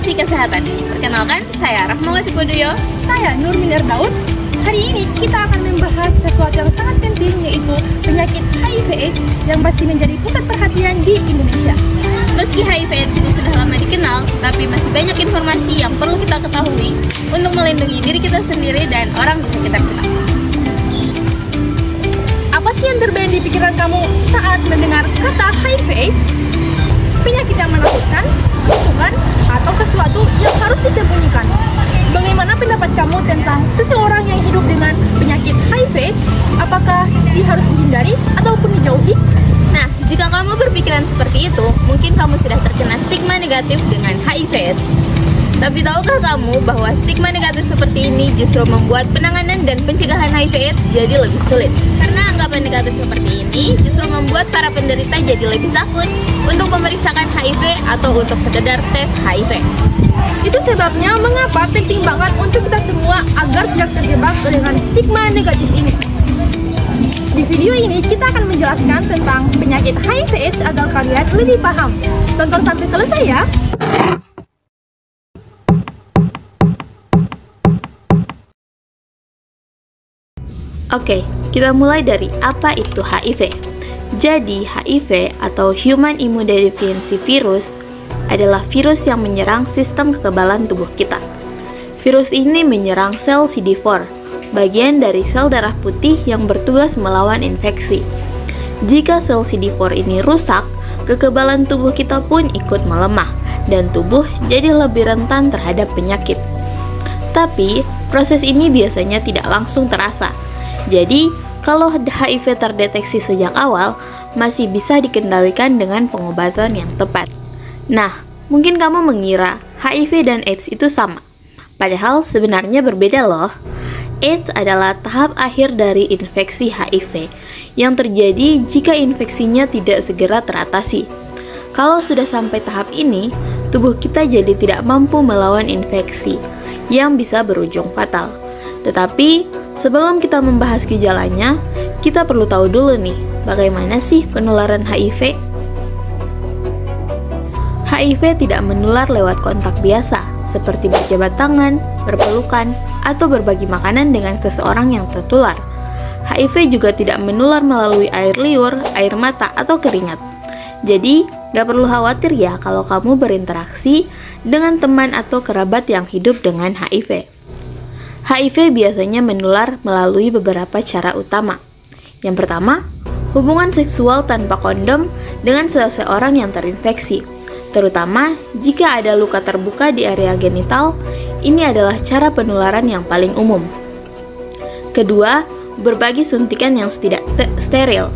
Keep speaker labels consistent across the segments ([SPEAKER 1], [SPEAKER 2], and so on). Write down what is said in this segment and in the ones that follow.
[SPEAKER 1] Informasi Kesehatan. Perkenalkan, saya Rahmawati Podoyo.
[SPEAKER 2] Saya Nurminar Daud. Hari ini kita akan membahas sesuatu yang sangat penting, yaitu penyakit HIV/AIDS yang pasti menjadi pusat perhatian di Indonesia.
[SPEAKER 1] Meski HIV/AIDS ini sudah lama dikenal, tapi masih banyak informasi yang perlu kita ketahui untuk melindungi diri kita sendiri dan orang di sekitar kita.
[SPEAKER 2] Apa sih yang terbayang di pikiran kamu saat mendengar kata HIV/AIDS? Penyakit yang menakutkan, bukan, atau sesuatu yang harus disembunyikan? Bagaimana pendapat kamu tentang seseorang yang hidup dengan penyakit HIV/AIDS? Apakah dia harus dihindari ataupun dijauhi?
[SPEAKER 1] Nah, jika kamu berpikiran seperti itu, mungkin kamu sudah terkena stigma negatif dengan HIV/AIDS. Tapi tahukah kamu bahwa stigma negatif seperti ini justru membuat penanganan dan pencegahan HIV/AIDS jadi lebih sulit? Karena anggapan negatif seperti ini justru membuat para penderita jadi lebih takut untuk memeriksakan HIV atau untuk sekedar tes HIV.
[SPEAKER 2] Itu sebabnya mengapa penting banget untuk kita semua agar tidak terjebak dengan stigma negatif ini. Di video ini kita akan menjelaskan tentang penyakit HIV/AIDS agar kalian lebih paham. Tonton sampai selesai ya.
[SPEAKER 1] Oke, kita mulai dari apa itu HIV. Jadi, HIV atau Human Immunodeficiency Virus adalah virus yang menyerang sistem kekebalan tubuh kita. Virus ini menyerang sel CD4, bagian dari sel darah putih yang bertugas melawan infeksi. Jika sel CD4 ini rusak, kekebalan tubuh kita pun ikut melemah dan tubuh jadi lebih rentan terhadap penyakit. Tapi, proses ini biasanya tidak langsung terasa. Jadi, kalau HIV terdeteksi sejak awal, masih bisa dikendalikan dengan pengobatan yang tepat. Nah, mungkin kamu mengira HIV dan AIDS itu sama. Padahal sebenarnya berbeda loh. AIDS adalah tahap akhir dari infeksi HIV yang terjadi jika infeksinya tidak segera teratasi. Kalau sudah sampai tahap ini, tubuh kita jadi tidak mampu melawan infeksi yang bisa berujung fatal. Tetapi, sebelum kita membahas gejalanya, kita perlu tahu dulu nih, bagaimana sih penularan HIV? HIV tidak menular lewat kontak biasa, seperti berjabat tangan, berpelukan, atau berbagi makanan dengan seseorang yang tertular. HIV juga tidak menular melalui air liur, air mata, atau keringat. Jadi, gak perlu khawatir ya kalau kamu berinteraksi dengan teman atau kerabat yang hidup dengan HIV. HIV biasanya menular melalui beberapa cara utama. Yang pertama, hubungan seksual tanpa kondom dengan seseorang yang terinfeksi. Terutama jika ada luka terbuka di area genital, ini adalah cara penularan yang paling umum. Kedua, berbagi suntikan yang tidak steril.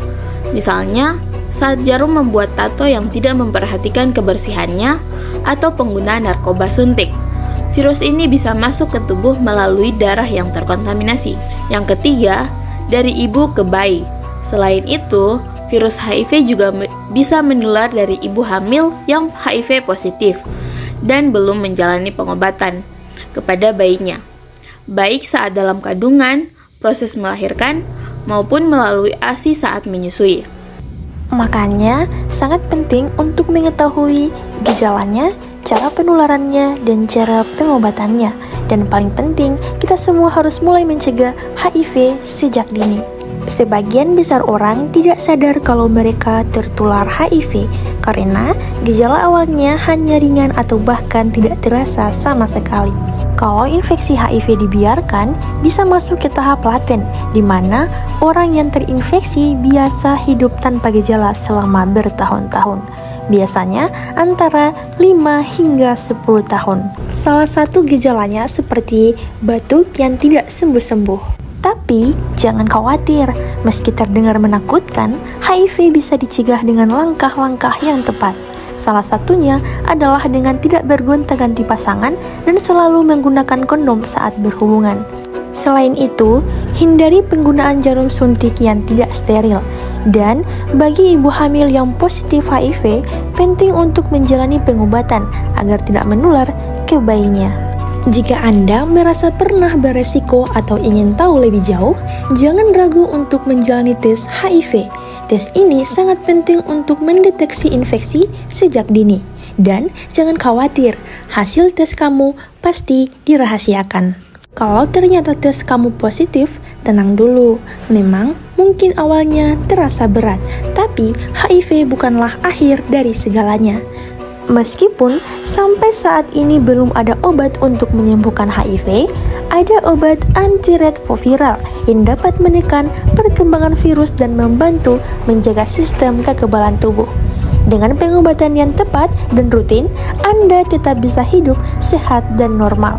[SPEAKER 1] Misalnya, saat jarum membuat tato yang tidak memperhatikan kebersihannya atau penggunaan narkoba suntik. Virus ini bisa masuk ke tubuh melalui darah yang terkontaminasi. Yang ketiga, dari ibu ke bayi. Selain itu, virus HIV juga bisa menular dari ibu hamil yang HIV positif dan belum menjalani pengobatan kepada bayinya, baik saat dalam kandungan, proses melahirkan, maupun melalui ASI saat menyusui.
[SPEAKER 3] Makanya, sangat penting untuk mengetahui gejalanya, cara penularannya, dan cara pengobatannya. Dan paling penting, kita semua harus mulai mencegah HIV sejak dini. Sebagian besar orang tidak sadar kalau mereka tertular HIV karena gejala awalnya hanya ringan atau bahkan tidak terasa sama sekali. Kalau infeksi HIV dibiarkan, bisa masuk ke tahap laten, di mana orang yang terinfeksi biasa hidup tanpa gejala selama bertahun-tahun. Biasanya antara 5 hingga 10 tahun. Salah satu gejalanya seperti batuk yang tidak sembuh-sembuh. Tapi, jangan khawatir, meski terdengar menakutkan, HIV bisa dicegah dengan langkah-langkah yang tepat. Salah satunya adalah dengan tidak bergonta-ganti pasangan dan selalu menggunakan kondom saat berhubungan. Selain itu, hindari penggunaan jarum suntik yang tidak steril. Dan bagi ibu hamil yang positif HIV, penting untuk menjalani pengobatan agar tidak menular ke bayinya. Jika Anda merasa pernah beresiko atau ingin tahu lebih jauh, jangan ragu untuk menjalani tes HIV. Tes ini sangat penting untuk mendeteksi infeksi sejak dini. Dan jangan khawatir, hasil tes kamu pasti dirahasiakan. Kalau ternyata tes kamu positif, tenang dulu. Memang mungkin awalnya terasa berat, tapi HIV bukanlah akhir dari segalanya. Meskipun sampai saat ini belum ada obat untuk menyembuhkan HIV, ada obat antiretroviral yang dapat menekan perkembangan virus dan membantu menjaga sistem kekebalan tubuh. Dengan pengobatan yang tepat dan rutin, Anda tetap bisa hidup sehat dan normal.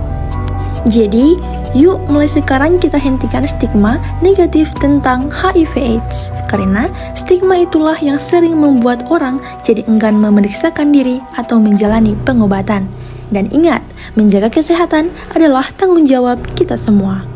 [SPEAKER 3] Jadi, yuk mulai sekarang kita hentikan stigma negatif tentang HIV/AIDS. Karena stigma itulah yang sering membuat orang jadi enggan memeriksakan diri atau menjalani pengobatan. Dan ingat, menjaga kesehatan adalah tanggung jawab kita semua.